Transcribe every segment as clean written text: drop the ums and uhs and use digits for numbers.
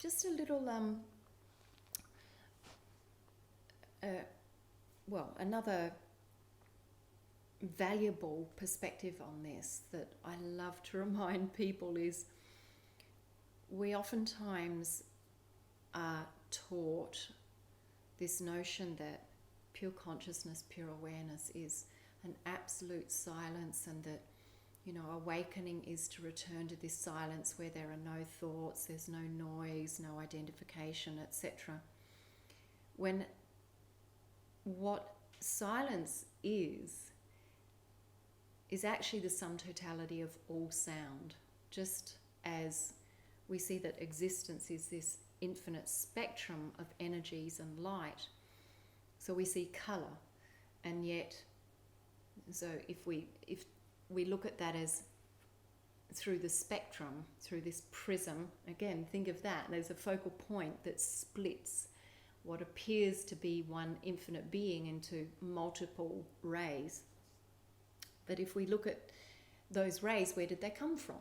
just a little, another valuable perspective on this that I love to remind people is we oftentimes are taught this notion that pure consciousness, pure awareness is an absolute silence, and that, awakening is to return to this silence where there are no thoughts, there's no noise, no identification, etc. When what silence is actually the sum totality of all sound, just as we see that existence is this infinite spectrum of energies and light. So we see colour, and yet, so if we look at that as through the spectrum, through this prism, again, think of that, there's a focal point that splits what appears to be one infinite being into multiple rays. But if we look at those rays, where did they come from?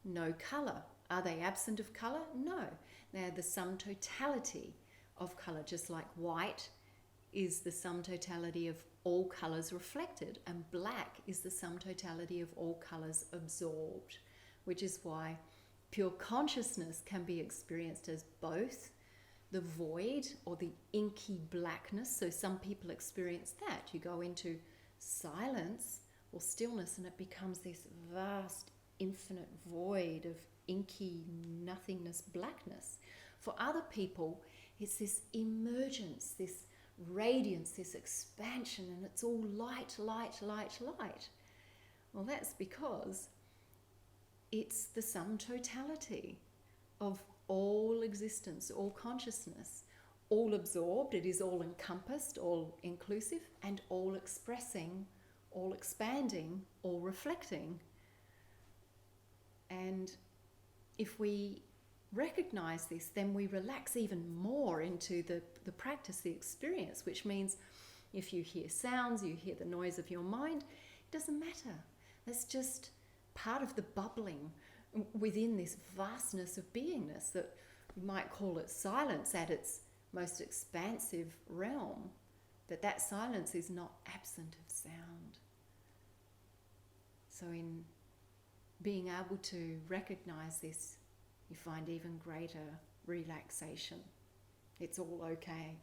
No colour. Are they absent of colour? No. They're the sum totality of colour, just like white is the sum totality of all colours reflected, and black is the sum totality of all colours absorbed, which is why pure consciousness can be experienced as both the void or the inky blackness. So some people experience that. You go into silence or stillness and it becomes this vast, infinite void of inky nothingness, blackness. For other people, it's this emergence, this radiance, this expansion, and it's all light, light, light, light. Well, that's because it's the sum totality of all existence, all consciousness, all absorbed. It is all encompassed, all inclusive, and all expressing, all expanding, all reflecting. And if we recognize this, then we relax even more into the practice, the experience, which means if you hear sounds, you hear the noise of your mind, it doesn't matter. That's just part of the bubbling within this vastness of beingness that we might call it silence at its most expansive realm, that silence is not absent of sound. So in being able to recognize this, you find even greater relaxation. It's all okay.